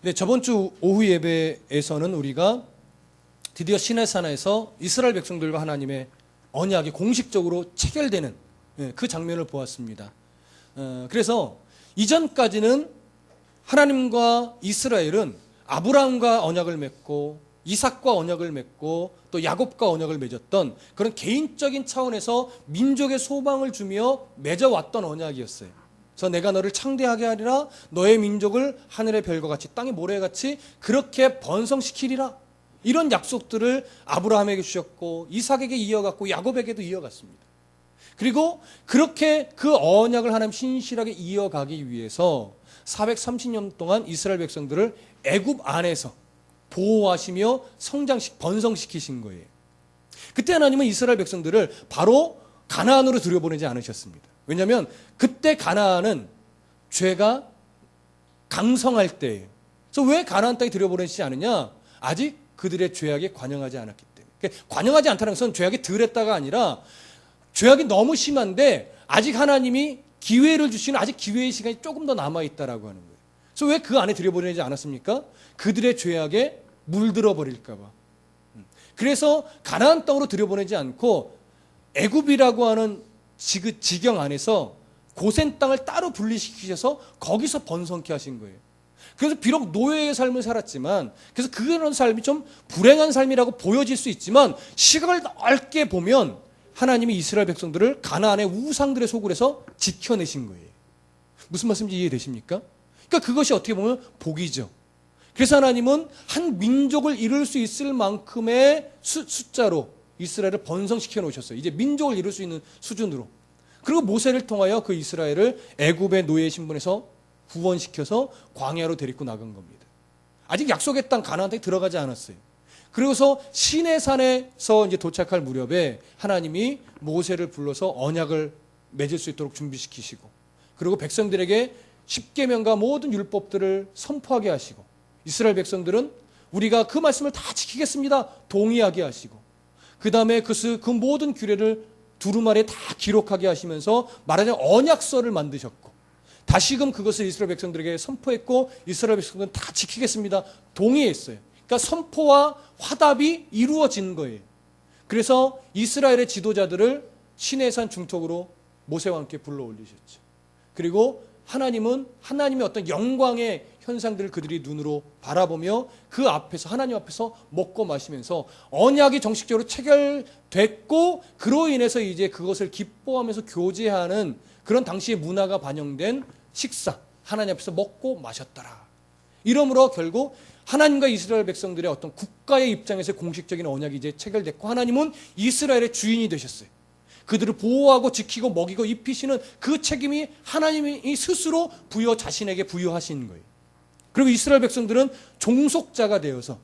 네, 저번 주 오후 예배에서는 우리가 드디어 시내산에서 이스라엘 백성들과 하나님의 언약이 공식적으로 체결되는 그 장면을 보았습니다. 그래서 이전까지는 하나님과 이스라엘은 아브라함과 언약을 맺고 이삭과 언약을 맺고 또 야곱과 언약을 맺었던 그런 개인적인 차원에서 민족의 소망을 주며 맺어왔던 언약이었어요. 그래서 내가 너를 창대하게 하리라, 너의 민족을 하늘의 별과 같이 땅의 모래같이 그렇게 번성시키리라. 이런 약속들을 아브라함에게 주셨고 이삭에게 이어갔고 야곱에게도 이어갔습니다. 그리고 그렇게 그 언약을 하나님 신실하게 이어가기 위해서 430년 동안 이스라엘 백성들을 애굽 안에서 보호하시며 번성시키신 거예요. 그때 하나님은 이스라엘 백성들을 바로 가나안으로 들여보내지 않으셨습니다. 왜냐하면 그때 가나안은 죄가 강성할 때예요. 그래서 왜 가나안 땅에 들여보내지 않느냐? 아직 그들의 죄악에 관영하지 않았기 때문에. 그러니까 관영하지 않다는 것은 죄악이 덜했다가 아니라 죄악이 너무 심한데 아직 하나님이 기회를 주시는 아직 기회의 시간이 조금 더 남아있다라고 하는 거예요. 그래서 왜 그 안에 들여보내지 않았습니까? 그들의 죄악에 물들어 버릴까 봐. 그래서 가나안 땅으로 들여보내지 않고 애굽이라고 하는 지경 안에서 고센 땅을 따로 분리시키셔서 거기서 번성케 하신 거예요. 그래서 비록 노예의 삶을 살았지만, 그래서 그런 삶이 좀 불행한 삶이라고 보여질 수 있지만 시각을 넓게 보면 하나님이 이스라엘 백성들을 가나안의 우상들의 소굴에서 지켜내신 거예요. 무슨 말씀인지 이해되십니까? 그러니까 그것이 어떻게 보면 복이죠. 그래서 하나님은 한 민족을 이룰 수 있을 만큼의 숫자로 이스라엘을 번성시켜 놓으셨어요. 이제 민족을 이룰 수 있는 수준으로. 그리고 모세를 통하여 그 이스라엘을 애굽의 노예 신분에서 구원시켜서 광야로 데리고 나간 겁니다. 아직 약속의 땅 가나안 땅에 들어가지 않았어요. 그래서 시내산에서 이제 도착할 무렵에 하나님이 모세를 불러서 언약을 맺을 수 있도록 준비시키시고, 그리고 백성들에게 십계명과 모든 율법들을 선포하게 하시고, 이스라엘 백성들은 우리가 그 말씀을 다 지키겠습니다 동의하게 하시고, 그 다음에 그 모든 규례를 두루마리에 다 기록하게 하시면서 말하자면 언약서를 만드셨고, 다시금 그것을 이스라엘 백성들에게 선포했고, 이스라엘 백성들은 다 지키겠습니다 동의했어요. 그러니까 선포와 화답이 이루어진 거예요. 그래서 이스라엘의 지도자들을 시내산 중턱으로 모세와 함께 불러 올리셨죠. 그리고 하나님은 하나님의 어떤 영광의 현상들을 그들이 눈으로 바라보며 그 앞에서 하나님 앞에서 먹고 마시면서 언약이 정식적으로 체결됐고, 그로 인해서 이제 그것을 기뻐하면서 교제하는 그런 당시의 문화가 반영된 식사, 하나님 앞에서 먹고 마셨더라. 이러므로 결국 하나님과 이스라엘 백성들의 어떤 국가의 입장에서 공식적인 언약이 이제 체결됐고, 하나님은 이스라엘의 주인이 되셨어요. 그들을 보호하고 지키고 먹이고 입히시는 그 책임이 하나님이 스스로 자신에게 부여하신 거예요. 그리고 이스라엘 백성들은 종속자가 되어서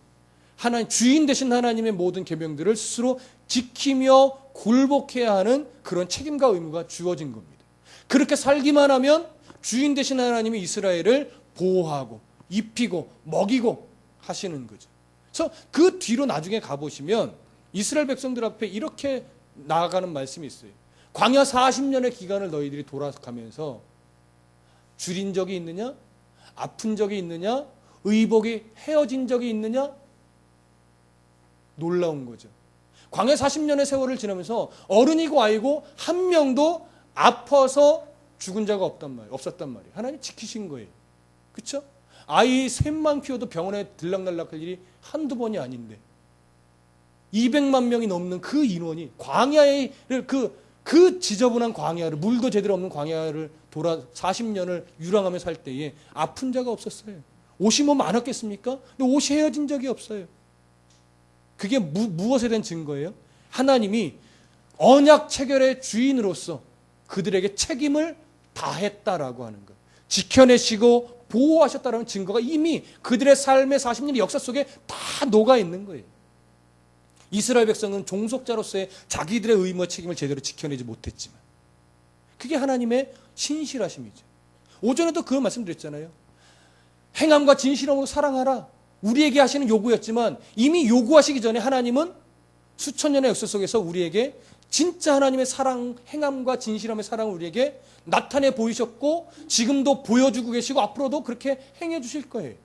하나님, 주인 되신 하나님의 모든 계명들을 스스로 지키며 굴복해야 하는 그런 책임과 의무가 주어진 겁니다. 그렇게 살기만 하면 주인 되신 하나님이 이스라엘을 보호하고 입히고 먹이고 하시는 거죠. 그래서 그 뒤로 나중에 가보시면 이스라엘 백성들 앞에 이렇게 나아가는 말씀이 있어요. 광야 40년의 기간을 너희들이 돌아가면서 줄인 적이 있느냐? 아픈 적이 있느냐? 의복이 헤어진 적이 있느냐? 놀라운 거죠. 광야 40년의 세월을 지나면서 어른이고 아이고 한 명도 아파서 죽은 자가 없었단 말이에요. 하나님 지키신 거예요. 그렇죠? 아이 셋만 키워도 병원에 들락날락할 일이 한두 번이 아닌데 200만 명이 넘는 그 인원이 광야의 그 지저분한 광야를, 물도 제대로 없는 광야를 40년을 유랑하며 살 때에 아픈 자가 없었어요. 옷이 뭐 많았겠습니까? 근데 옷이 헤어진 적이 없어요. 그게 무엇에 대한 증거예요? 하나님이 언약 체결의 주인으로서 그들에게 책임을 다했다라고 하는 것. 지켜내시고 보호하셨다는 증거가 이미 그들의 삶의 40년의 역사 속에 다 녹아 있는 거예요. 이스라엘 백성은 종속자로서의 자기들의 의무와 책임을 제대로 지켜내지 못했지만 그게 하나님의 신실하심이죠. 오전에도 그 말씀드렸잖아요. 행함과 진실함으로 사랑하라. 우리에게 하시는 요구였지만 이미 요구하시기 전에 하나님은 수천 년의 역사 속에서 우리에게 진짜 하나님의 사랑, 행함과 진실함의 사랑을 우리에게 나타내 보이셨고 지금도 보여주고 계시고 앞으로도 그렇게 행해 주실 거예요.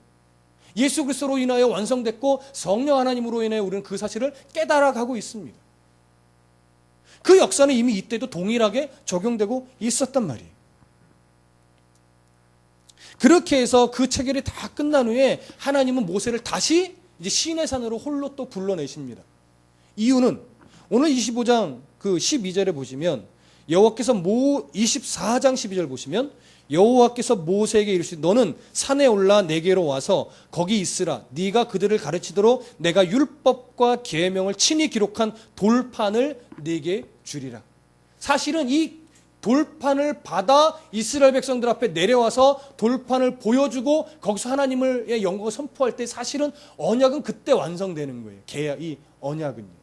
예수 그리스도로 인하여 완성됐고 성령 하나님으로 인해 우리는 그 사실을 깨달아가고 있습니다. 그 역사는 이미 이때도 동일하게 적용되고 있었단 말이에요. 그렇게 해서 그 체결이 다 끝난 후에 하나님은 모세를 다시 이제 시내산으로 홀로 또 불러내십니다. 이유는 오늘 25장 그 12절에 보시면 여호와께서 24장 12절 보시면 여호와께서 모세에게 이르시되 너는 산에 올라 내게로 와서 거기 있으라. 네가 그들을 가르치도록 내가 율법과 계명을 친히 기록한 돌판을 네게 주리라. 사실은 이 돌판을 받아 이스라엘 백성들 앞에 내려와서 돌판을 보여주고 거기서 하나님의 영광을 선포할 때 사실은 언약은 그때 완성되는 거예요. 계약, 이 언약은요.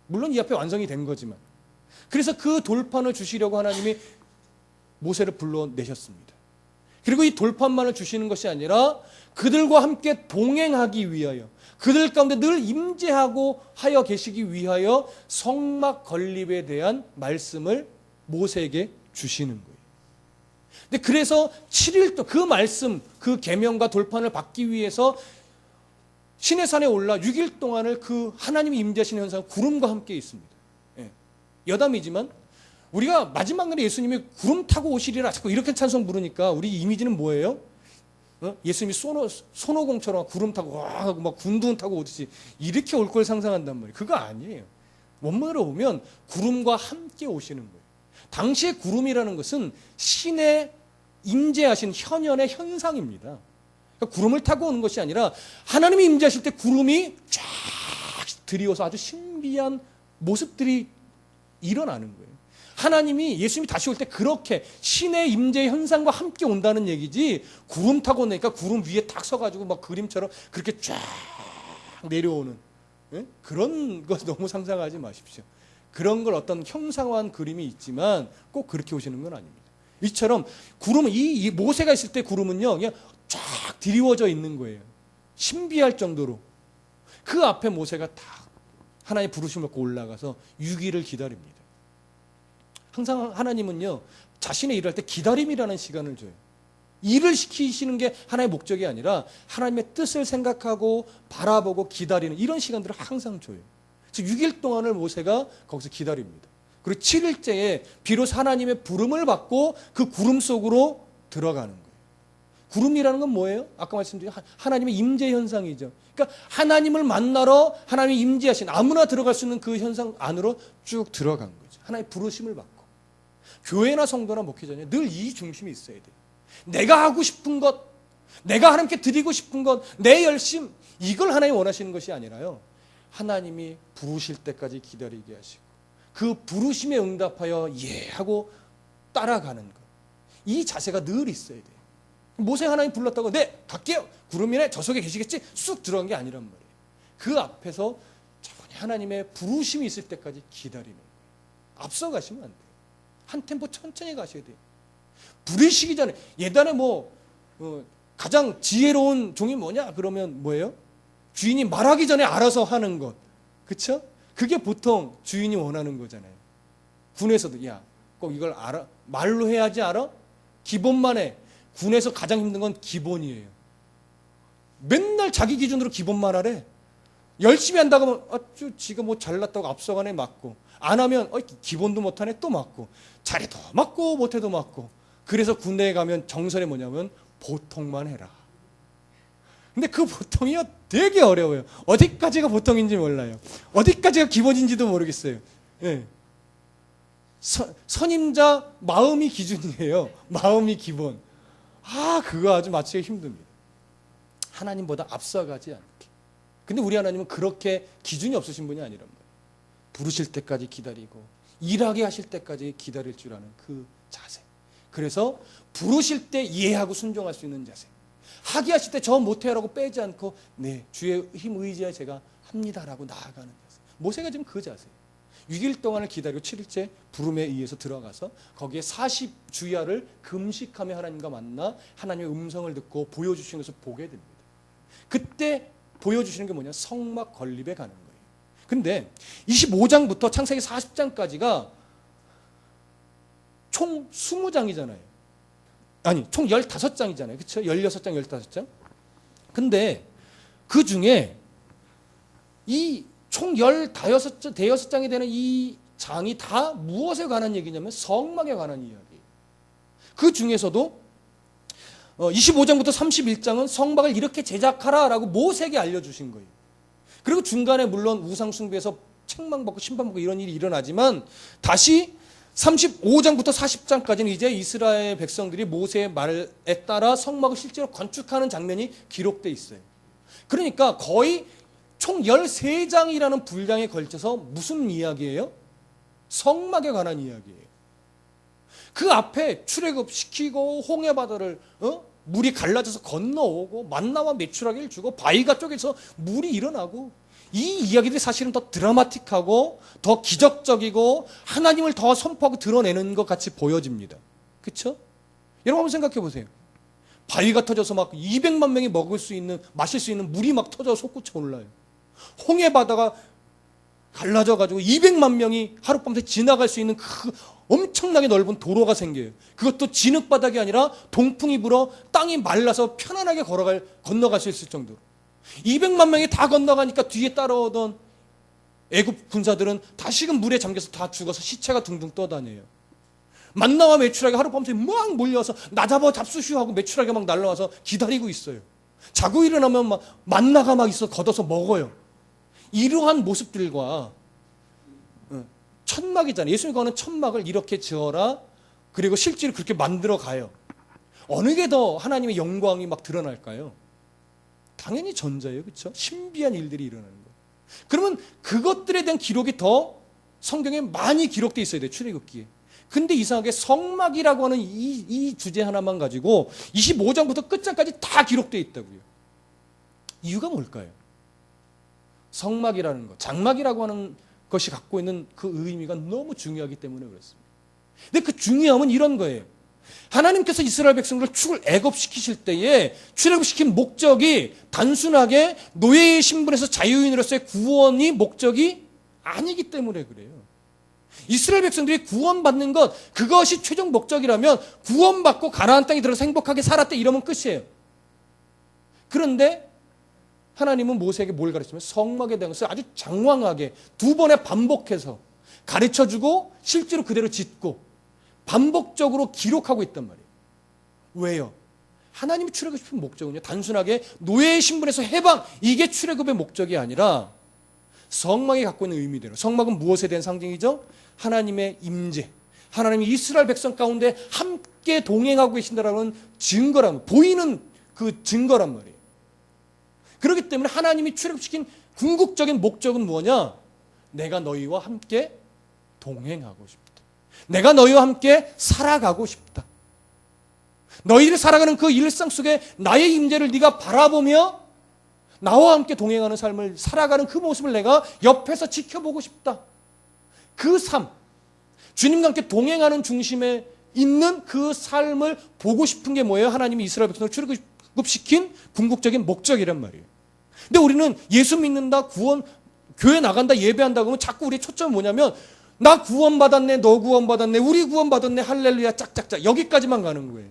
물론 이 앞에 완성이 된 거지만. 그래서 그 돌판을 주시려고 하나님이 모세를 불러내셨습니다. 그리고 이 돌판만을 주시는 것이 아니라 그들과 함께 동행하기 위하여 그들 가운데 늘 임재하고 하여 계시기 위하여 성막 건립에 대한 말씀을 모세에게 주시는 거예요. 근데 그래서 7일 동안 그 말씀, 그 계명과 돌판을 받기 위해서 시내산에 올라 6일 동안을 그 하나님이 임재하시는 현상은 구름과 함께 있습니다. 예. 여담이지만 우리가 마지막 날에 예수님이 구름 타고 오시리라 자꾸 이렇게 찬송 부르니까 우리 이미지는 뭐예요? 예수님이 손오공처럼 구름 타고 와 하고 막 군둥 타고 오듯이 이렇게 올 걸 상상한단 말이에요. 그거 아니에요. 원문으로 보면 구름과 함께 오시는 거예요. 당시의 구름이라는 것은 신에 임재하신 현현의 현상입니다. 그러니까 구름을 타고 오는 것이 아니라 하나님이 임재하실 때 구름이 쫙 들이워서 아주 신비한 모습들이 일어나는 거예요. 하나님이 예수님이 다시 올 때 그렇게 신의 임재 현상과 함께 온다는 얘기지 구름 타고 오니까 구름 위에 딱 서가지고 막 그림처럼 그렇게 쫙 내려오는 그런 것 너무 상상하지 마십시오. 그런 걸 어떤 형상화한 그림이 있지만 꼭 그렇게 오시는 건 아닙니다. 이처럼 구름은 이 모세가 있을 때 구름은요 그냥 쫙 드리워져 있는 거예요. 신비할 정도로 그 앞에 모세가 딱 하나님의 부르심을 받고 올라가서 6일을 기다립니다. 항상 하나님은요 자신의 일을 할 때 기다림이라는 시간을 줘요. 일을 시키시는 게 하나의 목적이 아니라 하나님의 뜻을 생각하고 바라보고 기다리는 이런 시간들을 항상 줘요. 그래서 6일 동안을 모세가 거기서 기다립니다. 그리고 7일째에 비로소 하나님의 부름을 받고 그 구름 속으로 들어가는 거예요. 구름이라는 건 뭐예요? 아까 말씀드린 하나님의 임재 현상이죠. 그러니까 하나님을 만나러 하나님이 임재하신 아무나 들어갈 수 있는 그 현상 안으로 쭉 들어간 거죠. 하나님의 부르심을 받고. 교회나 성도나 목회자냐 늘 이 중심이 있어야 돼요. 내가 하고 싶은 것, 내가 하나님께 드리고 싶은 것, 내 열심 이걸 하나님이 원하시는 것이 아니라요. 하나님이 부르실 때까지 기다리게 하시고 그 부르심에 응답하여 예 하고 따라가는 것. 이 자세가 늘 있어야 돼요. 모세 하나님 불렀다고 네 갈게요. 구름이네 저 속에 계시겠지 쑥 들어간 게 아니란 말이에요. 그 앞에서 차분히 하나님의 부르심이 있을 때까지 기다리는 거예요. 앞서가시면 안 돼요. 한 템포 천천히 가셔야 돼요. 부르시기 전에 예전에 가장 지혜로운 종이 뭐냐 그러면 뭐예요? 주인이 말하기 전에 알아서 하는 것. 그렇죠? 그게 보통 주인이 원하는 거잖아요. 군에서도 야, 꼭 이걸 알아? 말로 해야지 알아? 기본만 해. 군에서 가장 힘든 건 기본이에요. 맨날 자기 기준으로 기본만 하래. 열심히 한다고 하면 지가 뭐 잘났다고 앞서가네 맞고 안 하면 기본도 못하네 또 맞고 잘해도 맞고 못해도 맞고 그래서 군대에 가면 정설이 뭐냐면 보통만 해라. 근데 그 보통이요 되게 어려워요. 어디까지가 보통인지 몰라요. 어디까지가 기본인지도 모르겠어요. 예. 선임자 마음이 기준이에요. 마음이 기본. 그거 아주 맞추기가 힘듭니다. 하나님보다 앞서가지 않게. 근데 우리 하나님은 그렇게 기준이 없으신 분이 아니란 말이에요. 부르실 때까지 기다리고 일하게 하실 때까지 기다릴 줄 아는 그 자세. 그래서 부르실 때 이해하고 순종할 수 있는 자세. 하게 하실 때 저 못해라고 빼지 않고 네 주의 힘 의지하여 제가 합니다라고 나아가는 자세. 모세가 지금 그 자세예요. 6일 동안을 기다리고 7일째 부름에 의해서 들어가서 거기에 40주야를 금식하며 하나님과 만나 하나님의 음성을 듣고 보여주시는 것을 보게 됩니다. 그때 보여주시는 게 뭐냐? 성막 건립에 가는 거예요. 근데 25장부터 창세기 40장까지가 총 20장이잖아요. 아니, 총 15장이잖아요. 그렇죠? 16장, 15장. 근데 그 중에 이 총 15장이 되는 이 장이 다 무엇에 관한 얘기냐면 성막에 관한 이야기예요. 그 중에서도 25장부터 31장은 성막을 이렇게 제작하라라고 모세에게 알려주신 거예요. 그리고 중간에 물론 우상 숭배에서 책망받고 심판받고 이런 일이 일어나지만 다시 35장부터 40장까지는 이제 이스라엘 백성들이 모세의 말에 따라 성막을 실제로 건축하는 장면이 기록되어 있어요. 그러니까 거의 총 13장이라는 분량에 걸쳐서 무슨 이야기예요? 성막에 관한 이야기예요. 그 앞에 출애굽시키고 홍해바다를 물이 갈라져서 건너오고 만나와 메추라기를 주고 바위가 쪼개서 물이 일어나고 이 이야기들이 사실은 더 드라마틱하고 더 기적적이고 하나님을 더 선포하고 드러내는 것 같이 보여집니다. 그렇죠? 여러분 한번 생각해 보세요. 바위가 터져서 막 200만 명이 마실 수 있는 물이 막 터져 솟구쳐 올라요. 홍해바다가 갈라져가지고 200만 명이 하룻밤새 지나갈 수 있는 그 엄청나게 넓은 도로가 생겨요. 그것도 진흙바닥이 아니라 동풍이 불어 땅이 말라서 편안하게 건너갈 수 있을 정도로. 200만 명이 다 건너가니까 뒤에 따라오던 애굽 군사들은 다시금 물에 잠겨서 다 죽어서 시체가 둥둥 떠다녀요. 만나와 메추라기 하룻밤새 막 몰려와서 나 잡수시오 하고 메추라기가 막 날라와서 기다리고 있어요. 자고 일어나면 막 만나가 막 있어 걷어서 먹어요. 이러한 모습들과 천막이잖아요. 예수님이 거는 천막을 이렇게 지어라. 그리고 실제로 그렇게 만들어 가요. 어느 게 더 하나님의 영광이 막 드러날까요? 당연히 전자예요. 그렇죠? 신비한 일들이 일어나는 거예요. 그러면 그것들에 대한 기록이 더 성경에 많이 기록되어 있어야 돼요. 출애굽기에. 근데 이상하게 성막이라고 하는 이 주제 하나만 가지고 25장부터 끝장까지 다 기록되어 있다고요. 이유가 뭘까요? 성막이라는 것, 장막이라고 하는 것이 갖고 있는 그 의미가 너무 중요하기 때문에 그렇습니다. 근데 그 중요함은 이런 거예요. 하나님께서 이스라엘 백성들을 애굽시키실 때에 출애굽시킨 목적이 단순하게 노예의 신분에서 자유인으로서의 구원이 목적이 아니기 때문에 그래요. 이스라엘 백성들이 구원받는 것, 그것이 최종 목적이라면 구원받고 가나안 땅에 들어서 행복하게 살았대 이러면 끝이에요. 그런데 하나님은 모세에게 뭘 가르치면 성막에 대한 것을 아주 장황하게 2번에 반복해서 가르쳐주고 실제로 그대로 짓고 반복적으로 기록하고 있단 말이에요. 왜요? 하나님이 출애굽시킨 목적은요, 단순하게 노예의 신분에서 해방, 이게 출애굽의 목적이 아니라 성막이 갖고 있는 의미대로. 성막은 무엇에 대한 상징이죠? 하나님의 임재, 하나님이 이스라엘 백성 가운데 함께 동행하고 계신다라는 증거란, 보이는 그 증거란 말이에요. 그렇기 때문에 하나님이 출애굽시킨 궁극적인 목적은 뭐냐? 내가 너희와 함께 동행하고 싶다. 내가 너희와 함께 살아가고 싶다. 너희들이 살아가는 그 일상 속에 나의 임재를 네가 바라보며 나와 함께 동행하는 삶을 살아가는 그 모습을 내가 옆에서 지켜보고 싶다. 그 삶, 주님과 함께 동행하는 중심에 있는 그 삶을 보고 싶은 게 뭐예요? 하나님이 이스라엘 백성을 출애굽시킨 궁극적인 목적이란 말이에요. 근데 우리는 예수 믿는다, 교회 나간다, 예배한다 그러면 자꾸 우리의 초점은 뭐냐면 나 구원받았네, 너 구원받았네, 우리 구원받았네, 할렐루야, 짝짝짝 여기까지만 가는 거예요.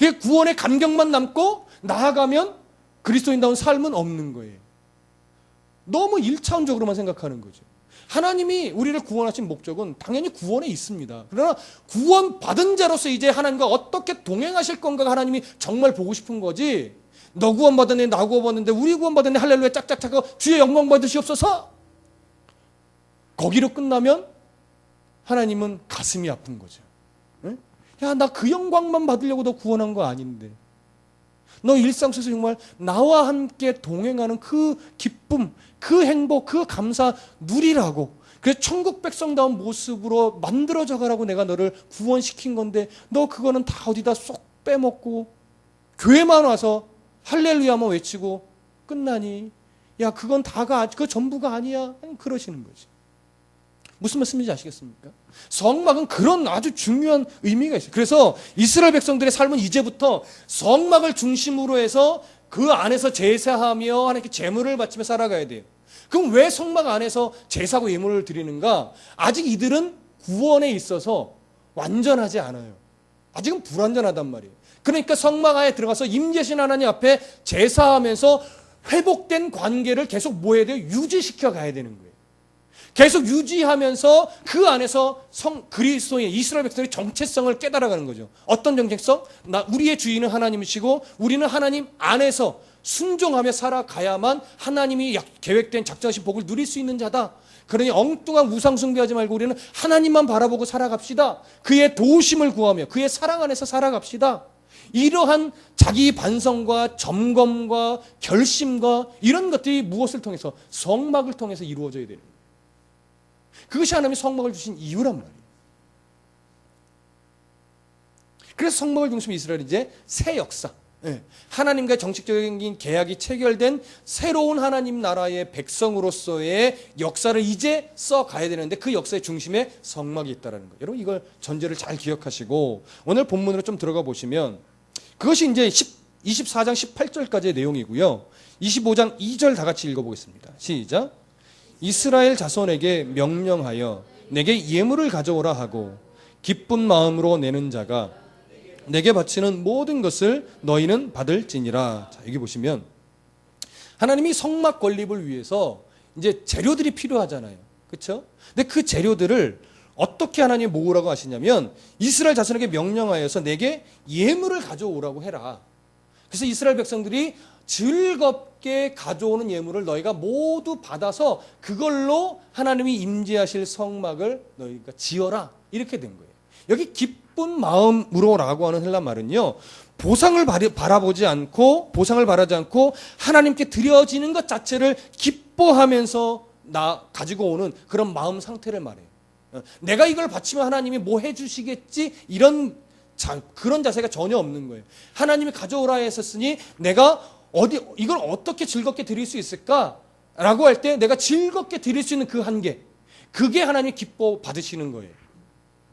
이게 구원의 감격만 남고 나아가면 그리스도인다운 삶은 없는 거예요. 너무 1차원적으로만 생각하는 거죠. 하나님이 우리를 구원하신 목적은 당연히 구원에 있습니다. 그러나 구원받은 자로서 이제 하나님과 어떻게 동행하실 건가가 하나님이 정말 보고 싶은 거지. 너 구원받았네, 나 구원받았는데, 우리 구원받았네, 할렐루야, 짝짝짝 주의 영광 받으시옵소서. 거기로 끝나면 하나님은 가슴이 아픈 거죠. 응? 야, 나 그 영광만 받으려고 너 구원한 거 아닌데. 너 일상 속에서 정말 나와 함께 동행하는 그 기쁨, 그 행복, 그 감사 누리라고. 그래서 천국 백성다운 모습으로 만들어져 가라고 내가 너를 구원시킨 건데 너 그거는 다 어디다 쏙 빼먹고 교회만 와서 할렐루야만 외치고 끝나니. 야, 그건 다가, 그 전부가 아니야. 그러시는 거지. 무슨 말씀인지 아시겠습니까? 성막은 그런 아주 중요한 의미가 있어요. 그래서 이스라엘 백성들의 삶은 이제부터 성막을 중심으로 해서 그 안에서 제사하며 하나님께 제물을 바치며 살아가야 돼요. 그럼 왜 성막 안에서 제사하고 예물을 드리는가? 아직 이들은 구원에 있어서 완전하지 않아요. 아직은 불완전하단 말이에요. 그러니까 성막 안에 들어가서 임재신 하나님 앞에 제사하면서 회복된 관계를 계속 뭐 해야 돼요? 유지시켜 가야 되는 거예요. 계속 유지하면서 그 안에서 그리스도의 이스라엘 백성의 정체성을 깨달아가는 거죠. 어떤 정체성? 우리의 주인은 하나님이시고 우리는 하나님 안에서 순종하며 살아가야만 하나님이 계획된 작정하신 복을 누릴 수 있는 자다. 그러니 엉뚱한 우상 숭배하지 말고 우리는 하나님만 바라보고 살아갑시다. 그의 도우심을 구하며 그의 사랑 안에서 살아갑시다. 이러한 자기 반성과 점검과 결심과 이런 것들이 무엇을 통해서? 성막을 통해서 이루어져야 되는 거예요. 그것이 하나님이 성막을 주신 이유란 말이에요. 그래서 성막을 중심으로 이스라엘이 이제 새 역사, 하나님과의 정식적인 계약이 체결된 새로운 하나님 나라의 백성으로서의 역사를 이제 써가야 되는데 그 역사의 중심에 성막이 있다는 거예요. 여러분 이걸 전제를 잘 기억하시고 오늘 본문으로 좀 들어가 보시면 그것이 이제 24장 18절까지의 내용이고요. 25장 2절 다 같이 읽어보겠습니다. 시작. 이스라엘 자손에게 명령하여 내게 예물을 가져오라 하고 기쁜 마음으로 내는 자가 내게 바치는 모든 것을 너희는 받을지니라. 자, 여기 보시면 하나님이 성막 건립을 위해서 이제 재료들이 필요하잖아요. 그렇죠? 근데 그 재료들을 어떻게 하나님이 모으라고 하시냐면 이스라엘 자손에게 명령하여서 내게 예물을 가져오라고 해라. 그래서 이스라엘 백성들이 즐겁게 가져오는 예물을 너희가 모두 받아서 그걸로 하나님이 임재하실 성막을 너희가 지어라. 이렇게 된 거예요. 여기 기쁜 마음으로라고 하는 헬라 말은요. 보상을 바라지 않고 하나님께 드려지는 것 자체를 기뻐하면서 가지고 오는 그런 마음 상태를 말해요. 내가 이걸 바치면 하나님이 뭐 해주시겠지? 그런 자세가 전혀 없는 거예요. 하나님이 가져오라 했었으니 내가 이걸 어떻게 즐겁게 드릴 수 있을까? 라고 할 때 내가 즐겁게 드릴 수 있는 그 한계, 그게 하나님이 기뻐 받으시는 거예요.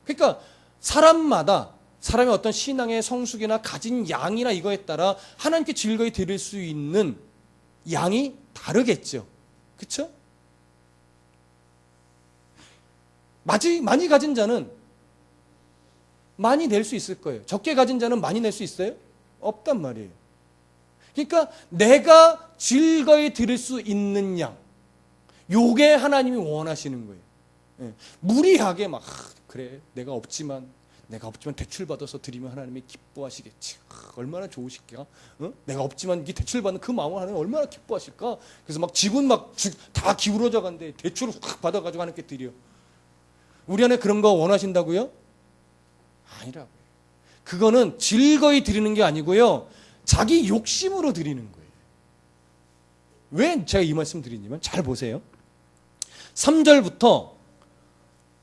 그러니까 사람의 어떤 신앙의 성숙이나 가진 양이나 이거에 따라 하나님께 즐거이 드릴 수 있는 양이 다르겠죠. 그렇죠? 많이 가진 자는 많이 낼 수 있을 거예요. 적게 가진 자는 많이 낼 수 있어요? 없단 말이에요. 그러니까 내가 즐거이 드릴 수 있는 양, 요게 하나님이 원하시는 거예요. 무리하게 그래 내가 없지만 대출받아서 드리면 하나님이 기뻐하시겠지. 얼마나 좋으실까? 내가 없지만 이 대출받는 그 마음을 하나님 얼마나 기뻐하실까? 그래서 지분 다 기울어져 간데 대출을 확 받아가지고 하나님께 드려. 우리 안에 그런 거 원하신다고요? 아니라고요. 그거는 즐거이 드리는 게 아니고요. 자기 욕심으로 드리는 거예요. 왜 제가 이 말씀 드리냐면 잘 보세요. 3절부터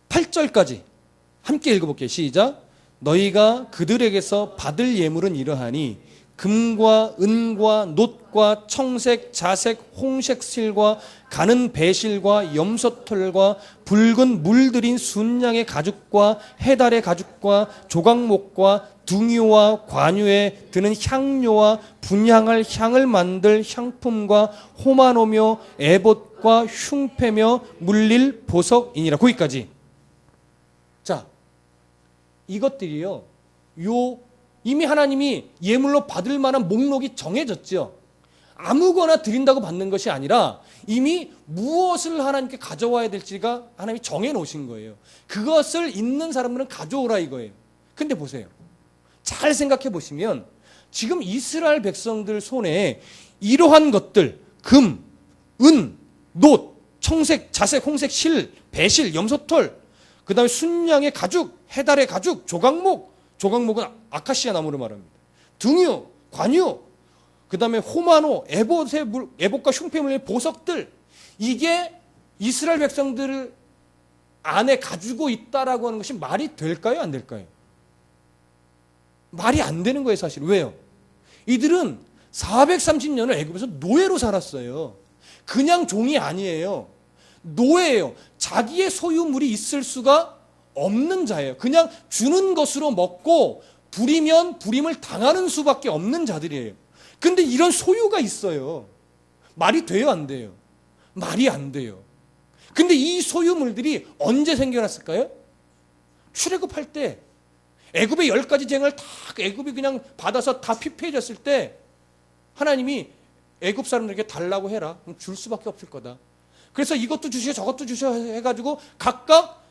8절까지 함께 읽어볼게요. 시작. 너희가 그들에게서 받을 예물은 이러하니 금과 은과 놋과 청색, 자색, 홍색 실과 가는 배실과 염소털과 붉은 물들인 순양의 가죽과 해달의 가죽과 조각목과 둥이와 관유에 드는 향료와 분향할 향을 만들 향품과 호마노며 에봇과 흉패며 물릴 보석이니라. 거기까지. 자, 이것들이요. 이미 하나님이 예물로 받을 만한 목록이 정해졌죠. 아무거나 드린다고 받는 것이 아니라 이미 무엇을 하나님께 가져와야 될지가 하나님이 정해 놓으신 거예요. 그것을 있는 사람들은 가져오라 이거예요. 근데 보세요. 잘 생각해 보시면 지금 이스라엘 백성들 손에 이러한 것들, 금, 은, 놋, 청색, 자색, 홍색, 실, 배실, 염소털, 그 다음에 순양의 가죽, 해달의 가죽, 조각목은 아카시아 나무를 말합니다. 등유, 관유, 그 다음에 호마노, 에봇과 흉패물의 보석들, 이게 이스라엘 백성들 안에 가지고 있다라고 하는 것이 말이 될까요? 안 될까요? 말이 안 되는 거예요, 사실. 왜요? 이들은 430년을 애굽에서 노예로 살았어요. 그냥 종이 아니에요. 노예예요. 자기의 소유물이 있을 수가 없는 자예요. 그냥 주는 것으로 먹고 부리면 부림을 당하는 수밖에 없는 자들이에요. 근데 이런 소유가 있어요. 말이 돼요, 안 돼요? 말이 안 돼요. 근데 이 소유물들이 언제 생겨났을까요? 출애굽할 때 애굽의 10가지 재앙을 다 애굽이 그냥 받아서 다 피폐해졌을 때 하나님이 애굽 사람들에게 달라고 해라. 그럼 줄 수밖에 없을 거다. 그래서 이것도 주시오 저것도 주시오 해가지고 각각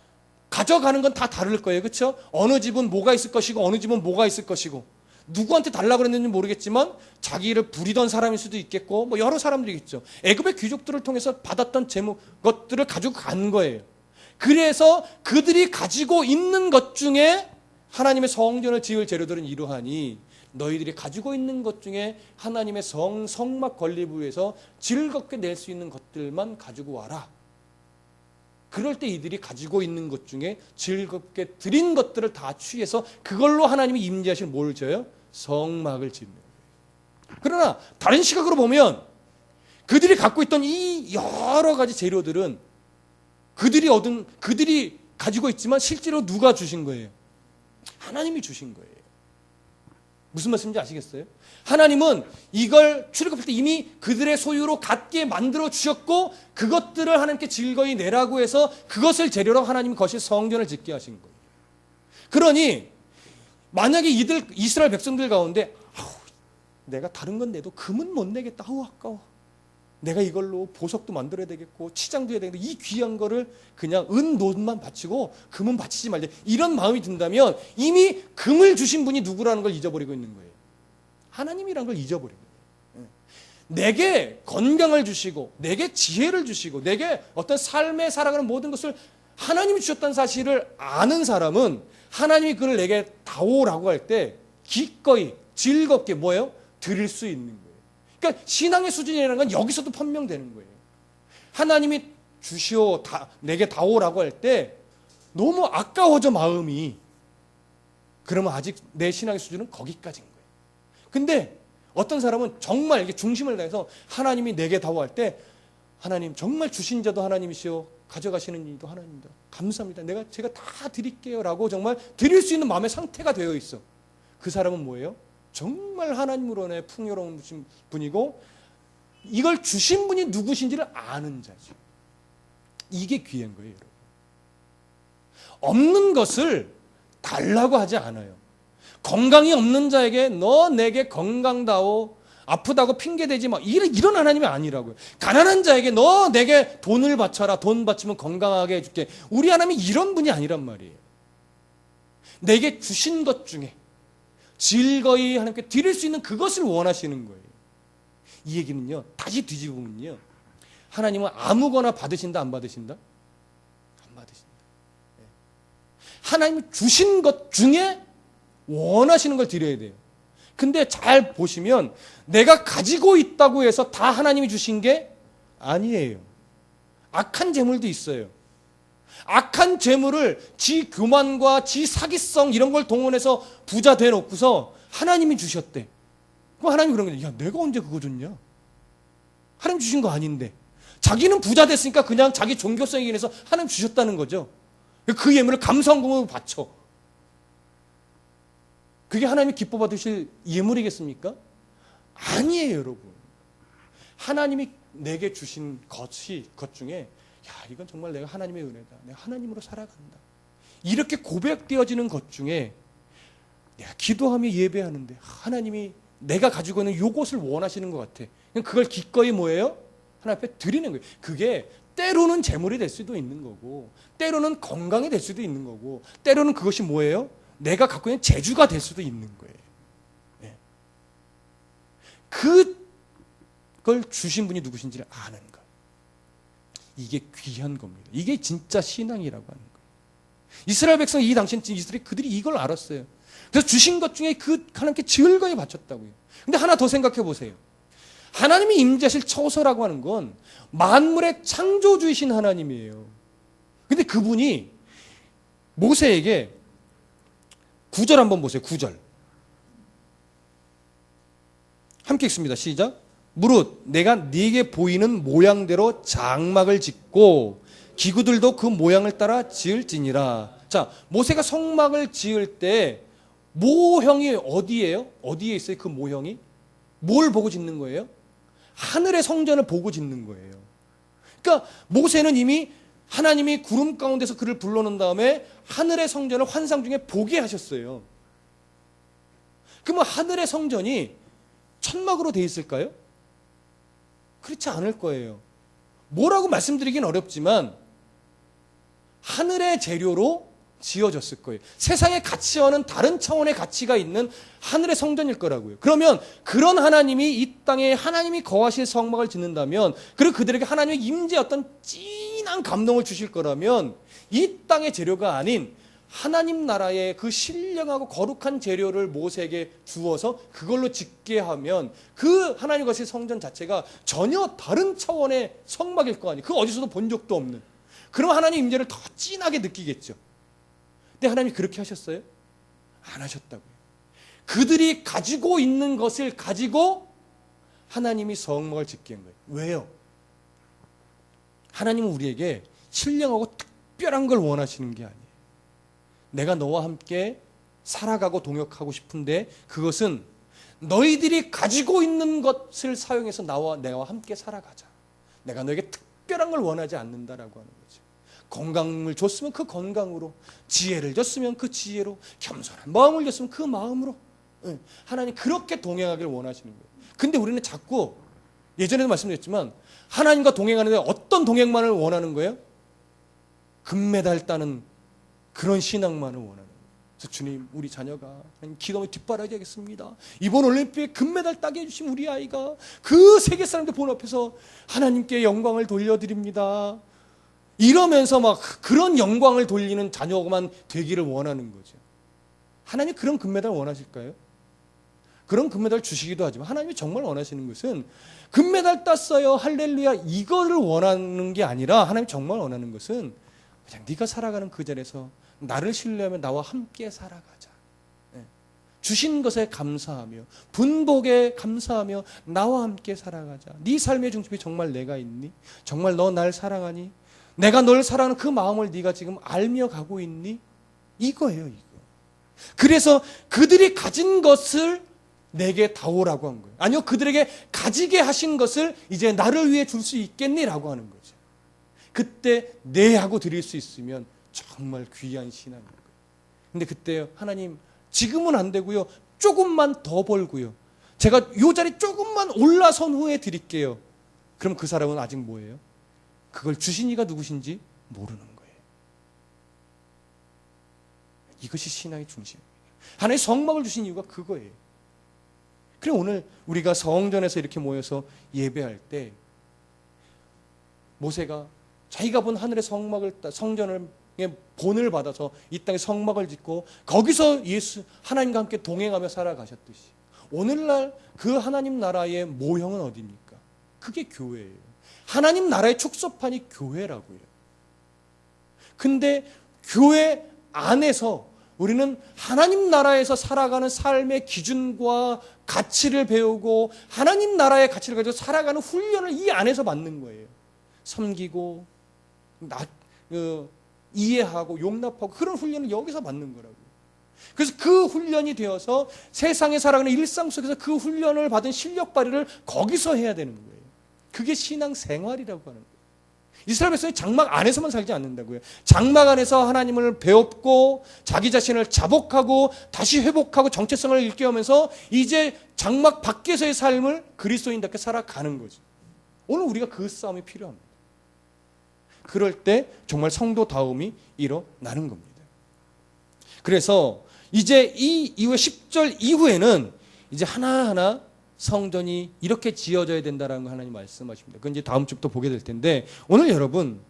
가져가는 건 다 다를 거예요. 그렇죠? 어느 집은 뭐가 있을 것이고 어느 집은 뭐가 있을 것이고 누구한테 달라고 그랬는지 모르겠지만 자기를 부리던 사람일 수도 있겠고 뭐 여러 사람들이 있죠. 애굽의 귀족들을 통해서 받았던 재무 것들을 가지고 간 거예요. 그래서 그들이 가지고 있는 것 중에 하나님의 성전을 지을 재료들은 이러하니 너희들이 가지고 있는 것 중에 하나님의 성막 건립을 위해서 즐겁게 낼 수 있는 것들만 가지고 와라. 그럴 때 이들이 가지고 있는 것 중에 즐겁게 드린 것들을 다 취해서 그걸로 하나님이 임재하실 뭘 줘요? 성막을 짓는 거예요. 그러나 다른 시각으로 보면 그들이 갖고 있던 이 여러 가지 재료들은 그들이 가지고 있지만 실제로 누가 주신 거예요? 하나님이 주신 거예요. 무슨 말씀인지 아시겠어요? 하나님은 이걸 출애굽할 때 이미 그들의 소유로 갖게 만들어 주셨고 그것들을 하나님께 즐거이 내라고 해서 그것을 재료로 하나님이 거실 성전을 짓게 하신 거예요. 그러니 만약에 이스라엘 백성들 가운데 내가 다른 건 내도 금은 못 내겠다. 아까워. 내가 이걸로 보석도 만들어야 되겠고 치장도 해야 되겠는데 이 귀한 거를 그냥 은노만 바치고 금은 바치지 말자. 이런 마음이 든다면 이미 금을 주신 분이 누구라는 걸 잊어버리고 있는 거예요. 하나님이라는 걸 잊어버리고 있는 거예요. 내게 건강을 주시고 내게 지혜를 주시고 내게 어떤 삶에 살아가는 모든 것을 하나님이 주셨다는 사실을 아는 사람은 하나님이 그걸 내게 다오라고 할 때 기꺼이 즐겁게 뭐예요? 드릴 수 있는 거예요. 그러니까 신앙의 수준이라는 건 여기서도 판명되는 거예요. 하나님이 주시오 내게 다오라고 할 때 너무 아까워져 마음이. 그러면 아직 내 신앙의 수준은 거기까지인 거예요. 근데 어떤 사람은 정말 이게 중심을 다해서 하나님이 내게 다오 할 때 하나님 정말 주신 자도 하나님이시오 가져가시는 이도 하나님입니다. 감사합니다. 제가 다 드릴게요 라고 정말 드릴 수 있는 마음의 상태가 되어 있어. 그 사람은 뭐예요? 정말 하나님으로의 풍요로운 분이고 이걸 주신 분이 누구신지를 아는 자죠. 이게 귀한 거예요, 여러분. 없는 것을 달라고 하지 않아요. 건강이 없는 자에게 너 내게 건강다오 아프다고 핑계대지 마. 이런 하나님이 아니라고요. 가난한 자에게 너 내게 돈을 바쳐라. 돈 바치면 건강하게 해줄게. 우리 하나님이 이런 분이 아니란 말이에요. 내게 주신 것 중에 즐거이 하나님께 드릴 수 있는 그것을 원하시는 거예요. 이 얘기는요. 다시 뒤집으면요. 하나님은 아무거나 받으신다 안 받으신다? 안 받으신다. 하나님이 주신 것 중에 원하시는 걸 드려야 돼요. 근데 잘 보시면 내가 가지고 있다고 해서 다 하나님이 주신 게 아니에요. 악한 재물도 있어요. 악한 재물을 지 교만과 지 사기성 이런 걸 동원해서 부자 돼놓고서 하나님이 주셨대. 그럼 하나님이 그런 거야. 야, 내가 언제 그거 줬냐? 하나님 주신 거 아닌데. 자기는 부자 됐으니까 그냥 자기 종교성에 인해서 하나님 주셨다는 거죠. 그 예물을 감사원금으로 바쳐. 그게 하나님이 기뻐 받으실 예물이겠습니까? 아니에요, 여러분. 하나님이 내게 주신 것 중에 야, 이건 정말 내가 하나님의 은혜다. 내가 하나님으로 살아간다. 이렇게 고백되어지는 것 중에 내가 기도하며 예배하는데 하나님이 내가 가지고 있는 요것을 원하시는 것 같아. 그걸 기꺼이 뭐예요? 하나님 앞에 드리는 거예요. 그게 때로는 재물이 될 수도 있는 거고 때로는 건강이 될 수도 있는 거고 때로는 그것이 뭐예요? 내가 갖고 있는 재주가 될 수도 있는 거예요. 네. 그걸 주신 분이 누구신지를 아는 것. 이게 귀한 겁니다. 이게 진짜 신앙이라고 하는 거예요. 이스라엘 백성 이 당시엔 그들이 이걸 알았어요. 그래서 주신 것 중에 그 하나님께 즐거이 바쳤다고요. 근데 하나 더 생각해 보세요. 하나님이 임재하실 처소라고 하는 건 만물의 창조주이신 하나님이에요. 근데 그분이 모세에게 9절 한번 보세요. 9절. 함께 읽습니다. 시작. 무릇 내가 네게 보이는 모양대로 장막을 짓고 기구들도 그 모양을 따라 지을지니라. 자, 모세가 성막을 지을 때 모형이 어디예요? 어디에 있어요? 그 모형이? 뭘 보고 짓는 거예요? 하늘의 성전을 보고 짓는 거예요. 그러니까 모세는 이미 하나님이 구름 가운데서 그를 불러놓은 다음에 하늘의 성전을 환상 중에 보게 하셨어요. 그러면 하늘의 성전이 천막으로 돼 있을까요? 그렇지 않을 거예요. 뭐라고 말씀드리긴 어렵지만 하늘의 재료로 지어졌을 거예요. 세상의 가치와는 다른 차원의 가치가 있는 하늘의 성전일 거라고요. 그러면 그런 하나님이 이 땅에 하나님이 거하실 성막을 짓는다면, 그리고 그들에게 하나님의 임재의 어떤 진한 감동을 주실 거라면, 이 땅의 재료가 아닌 하나님 나라의 그 신령하고 거룩한 재료를 모세에게 주어서 그걸로 짓게 하면 그 하나님 거하실 성전 자체가 전혀 다른 차원의 성막일 거 아니에요. 그 어디서도 본 적도 없는. 그럼 하나님 임재를 더 진하게 느끼겠죠. 근데 하나님이 그렇게 하셨어요? 안 하셨다고요. 그들이 가지고 있는 것을 가지고 하나님이 성막을 짓게 한 거예요. 왜요? 하나님은 우리에게 신령하고 특별한 걸 원하시는 게 아니에요. 내가 너와 함께 살아가고 동역하고 싶은데 그것은 너희들이 가지고 있는 것을 사용해서 내가 함께 살아가자. 내가 너에게 특별한 걸 원하지 않는다라고 하는 거죠. 건강을 줬으면 그 건강으로, 지혜를 줬으면 그 지혜로, 겸손한 마음을 줬으면 그 마음으로. 하나님 그렇게 동행하기를 원하시는 거예요. 근데 우리는 자꾸 예전에도 말씀드렸지만 하나님과 동행하는데 어떤 동행만을 원하는 거예요? 금메달 따는 그런 신앙만을 원하는 거예요. 그래서 주님, 우리 자녀가 기도하며 뒷바라지 하겠습니다. 이번 올림픽에 금메달 따게 해주신 우리 아이가 그 세계 사람들 본 앞에서 하나님께 영광을 돌려드립니다. 이러면서 막 그런 영광을 돌리는 자녀만 되기를 원하는 거죠. 하나님 그런 금메달 원하실까요? 그런 금메달 주시기도 하지만 하나님이 정말 원하시는 것은 금메달 땄어요, 할렐루야, 이거를 원하는 게 아니라 하나님이 정말 원하는 것은 그냥 네가 살아가는 그 자리에서 나를 신뢰하며 나와 함께 살아가자. 주신 것에 감사하며 분복에 감사하며 나와 함께 살아가자. 네 삶의 중심이 정말 내가 있니? 정말 너 날 사랑하니? 내가 널 사랑하는 그 마음을 네가 지금 알며 가고 있니? 이거예요, 이거. 그래서 그들이 가진 것을 내게 다오라고 한 거예요. 아니요, 그들에게 가지게 하신 것을 이제 나를 위해 줄 수 있겠니라고 하는 거죠. 그때 네 하고 드릴 수 있으면 정말 귀한 신앙인 거예요. 근데 그때 하나님 지금은 안 되고요, 조금만 더 벌고요, 제가 이 자리 조금만 올라선 후에 드릴게요. 그럼 그 사람은 아직 뭐예요? 그걸 주신 이가 누구신지 모르는 거예요. 이것이 신앙의 중심입니다. 하나님의 성막을 주신 이유가 그거예요. 그래, 오늘 우리가 성전에서 이렇게 모여서 예배할 때 모세가 자기가 본 하늘의 성전을 본을 받아서 이 땅에 성막을 짓고 거기서 하나님과 함께 동행하며 살아가셨듯이 오늘날 그 하나님 나라의 모형은 어디입니까? 그게 교회예요. 하나님 나라의 축소판이 교회라고요. 근데 교회 안에서 우리는 하나님 나라에서 살아가는 삶의 기준과 가치를 배우고 하나님 나라의 가치를 가지고 살아가는 훈련을 이 안에서 받는 거예요. 섬기고 이해하고 용납하고 그런 훈련을 여기서 받는 거라고요. 그래서 그 훈련이 되어서 세상에 살아가는 일상 속에서 그 훈련을 받은 실력 발휘를 거기서 해야 되는 거예요. 그게 신앙 생활이라고 하는 거예요. 이스라엘 백성이 장막 안에서만 살지 않는다고요. 장막 안에서 하나님을 배웠고 자기 자신을 자복하고 다시 회복하고 정체성을 일깨우면서 이제 장막 밖에서의 삶을 그리스도인답게 살아가는 거죠. 오늘 우리가 그 싸움이 필요합니다. 그럴 때 정말 성도다움이 일어나는 겁니다. 그래서 이제 이 이후에 10절 이후에는 이제 하나하나 성전이 이렇게 지어져야 된다라는 거 하나님 말씀하십니다. 그건 이제 다음 주부터 보게 될 텐데, 오늘 여러분,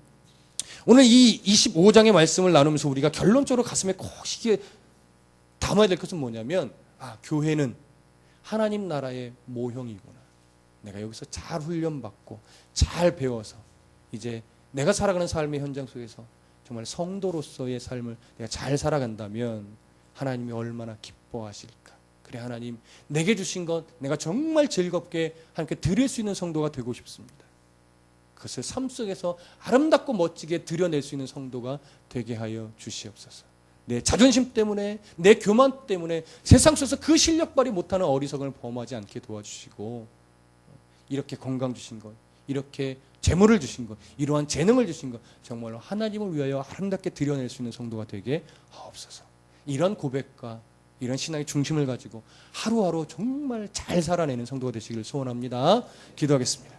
오늘 이 25장의 말씀을 나누면서 우리가 결론적으로 가슴에 꼭 시기에 담아야 될 것은 뭐냐면, 교회는 하나님 나라의 모형이구나. 내가 여기서 잘 훈련받고 잘 배워서 이제 내가 살아가는 삶의 현장 속에서 정말 성도로서의 삶을 내가 잘 살아간다면 하나님이 얼마나 기뻐하실까. 그래, 하나님 내게 주신 것 내가 정말 즐겁게 하나님께 드릴 수 있는 성도가 되고 싶습니다. 그것을 삶 속에서 아름답고 멋지게 드려낼 수 있는 성도가 되게 하여 주시옵소서. 내 자존심 때문에, 내 교만 때문에 세상 속에서 그 실력 발휘 못하는 어리석음을 범하지 않게 도와주시고, 이렇게 건강 주신 것, 이렇게 재물을 주신 것, 이러한 재능을 주신 것 정말로 하나님을 위하여 아름답게 드려낼 수 있는 성도가 되게 하옵소서. 이런 고백과 이런 신앙의 중심을 가지고 하루하루 정말 잘 살아내는 성도가 되시길 소원합니다. 기도하겠습니다.